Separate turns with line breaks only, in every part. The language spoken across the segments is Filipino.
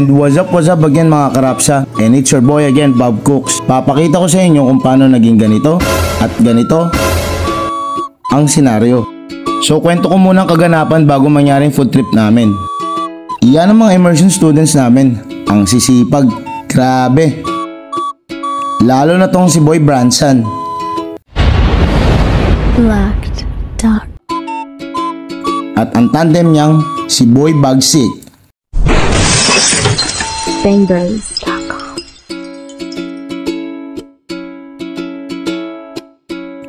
And what's up again mga karapsa? And it's your boy again, Bob Cooks. Papakita ko sa inyo kung paano naging ganito at ganito ang senaryo. So kwento ko muna ang kaganapan bago mangyaring food trip namin. Iyan ang mga immersion students namin. Ang sisipag, grabe. Lalo na tong si Boy Branson.
Blacked Duck.
At ang tandem niyang si Boy Bagsik.
Bangbros.com.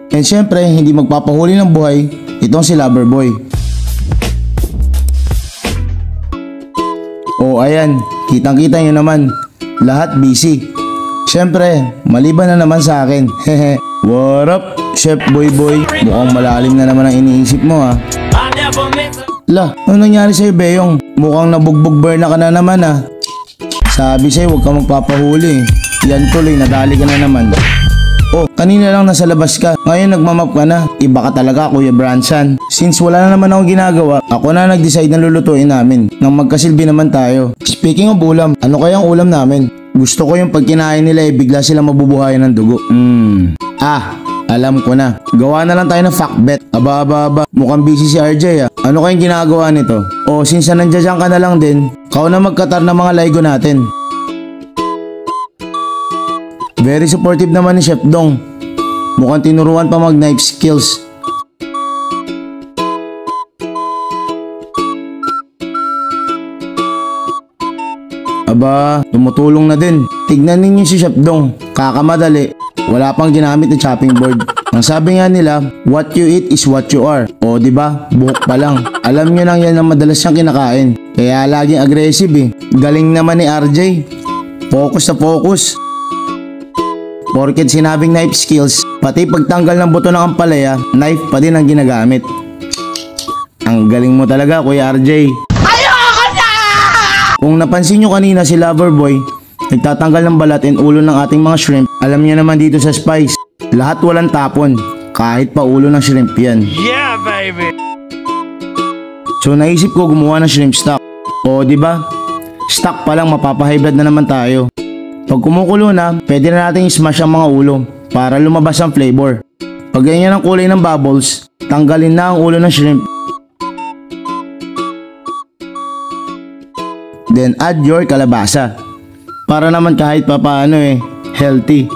And syempre, hindi magpapahuli ng buhay itong si Loverboy. Oh ayan, kitang-kita nyo naman, lahat busy. Syempre, maliban na naman sa akin. Hehe. What up, Chef Boy Boy? Mukhang malalim na naman ang iniisip mo ha. Lah, ano nangyari sa'yo Beyong? Mukhang nabugbog burn na ka na naman ha. Sabi sa'yo huwag ka magpapahuli. Yan tuloy, nadali ka na naman. Oh, kanina lang nasa labas ka. Ngayon nagmamap ka na. Iba ka talaga Kuya Branson. Since wala na naman akong ginagawa, ako na nag-decide na lulutuin namin. Nang magkasilbi naman tayo. Speaking of ulam, ano kayang ulam namin? Gusto ko yung pag kinain nila bigla sila mabubuhayan ng dugo. Alam ko na. Gawa na lang tayo ng fact bet. Aba. Mukhang busy si RJ Ano kayang ginagawa nito? O since nandiyan ka na lang din, kau na magkatar ng mga laygo natin. Very supportive naman ni Chef Dong. Mukhang tinuruan pa mag knife skills. Aba, tumutulong na din. Tignan ninyo si Chef Dong. Kakamadali. Wala pang ginamit na chopping board. Ang sabi nga nila, what you eat is what you are. O diba, buhok pa lang. Alam nyo lang yan ang madalas siyang kinakain. Kaya laging aggressive Galing naman ni RJ. Focus na focus. Porket sinabing knife skills, pati pagtanggal ng buto ng ampalaya, knife pa din ang ginagamit. Ang galing mo talaga Kuya RJ. Ayoko na! Kung napansin nyo kanina si Loverboy, nagtatanggal ng balat and ulo ng ating mga shrimp. Alam niyo naman dito sa Spice, lahat walang tapon. Kahit pa ulo ng shrimp yan. Yeah, baby! So naisip ko gumawa ng shrimp stock. O diba? Stock pa lang mapapahigh blood na naman tayo. Pag kumukulo na, pwede na natin i-smash ang mga ulo para lumabas ang flavor. Pag ganyan ang kulay ng bubbles, tanggalin na ang ulo ng shrimp. Then add your kalabasa. Para naman kahit pa paano healthy.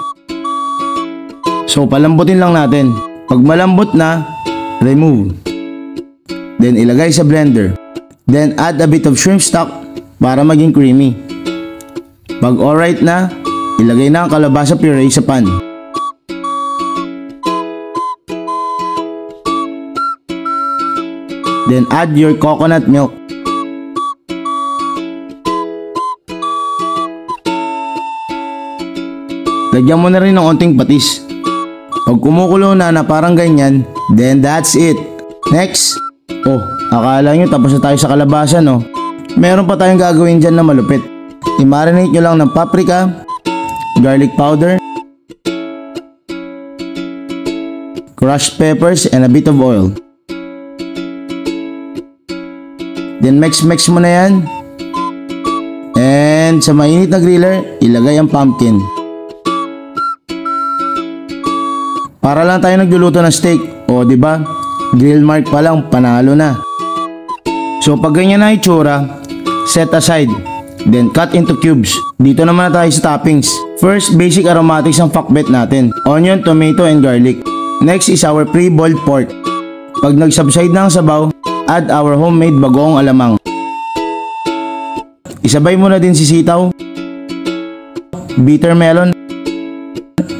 So palambutin lang natin. Pag malambot na, remove. Then ilagay sa blender. Then add a bit of shrimp stock para maging creamy. Pag alright na, ilagay na ang kalabasa puree sa pan. Then add your coconut milk. Lagyan mo na rin ng onting patis. Pag kumukulo na parang ganyan, then that's it. Next. Oh, akala nyo tapos na tayo sa kalabasa no? Meron pa tayong gagawin dyan na malupit. I-marinate nyo lang ng paprika, garlic powder, crushed peppers, and a bit of oil. Then mix mo na yan. And sa mainit na griller, ilagay ang pumpkin. Para lang tayo nagluluto ng steak. O diba? Grill mark pa lang, panalo na. So pag ganyan na itsura, set aside. Then cut into cubes. Dito naman na tayo sa toppings. First, basic aromatics ang fakbet natin. Onion, tomato, and garlic. Next is our pre-boiled pork. Pag nag-subside na ang sabaw, add our homemade bagoong alamang. Isabay mo na din si sitaw, bitter melon,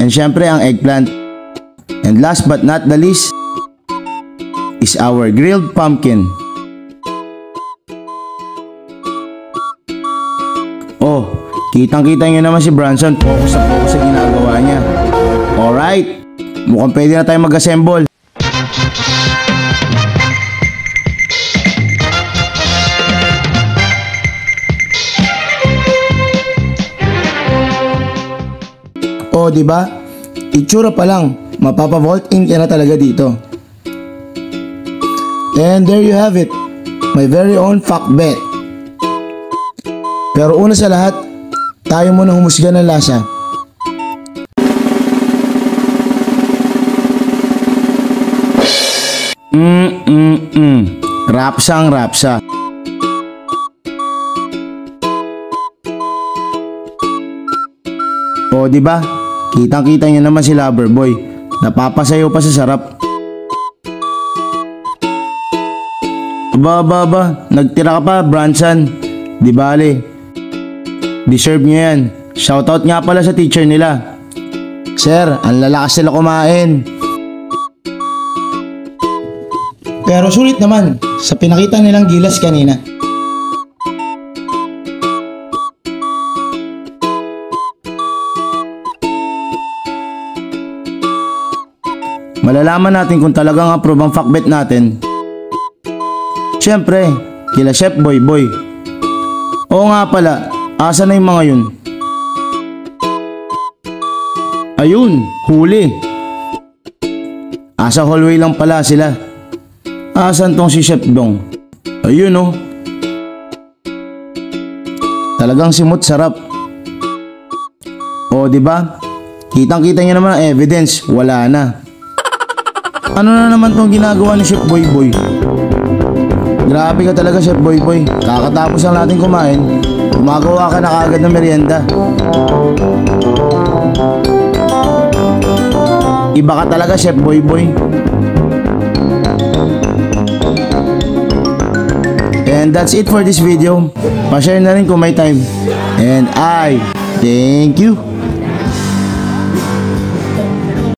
and syempre ang eggplant. And last but not the least is our grilled pumpkin. Oh, kitang-kita nyo naman si Branson, focus na focus sa ginagawa niya. Alright, mukhang pwede na tayo mag-assemble. Oh, diba? Itsura pa lang, mapapa-vault in ka na talaga dito. And there you have it, my very own fact bet. Pero una sa lahat, tayo muna humusga ng lasa. Rapsang rapsa. O di ba? Kitang-kita niyo naman si Loverboy. Napapasayaw pa sa sarap. Aba, nagtira ka pa, Branson. Di bale. Deserve niyo yan. Shoutout nga pala sa teacher nila. Sir, ang lalakas sila kumain. Pero sulit naman sa pinakita nilang gilas kanina. Malalaman natin kung talagang approve ang fakbet natin. Siyempre, kila Chef Boy Boy. Oo nga pala, asa na yung mga yun? Ayun, huli. Asa hallway lang pala sila. Asan tong si Chef Dong? Ayun oh. Talagang simot sarap. O di ba? Kitang-kita niyo naman ang evidence, wala na. Ano na naman tong ginagawa ni Chef Boy Boy? Grabe ka talaga, Chef Boy Boy. Kakatapos lang natin kumain, gumagawa ka na kaagad ng merienda. Iba ka talaga, Chef Boy Boy. And that's it for this video. Pa-share na rin kung may time. And I thank you.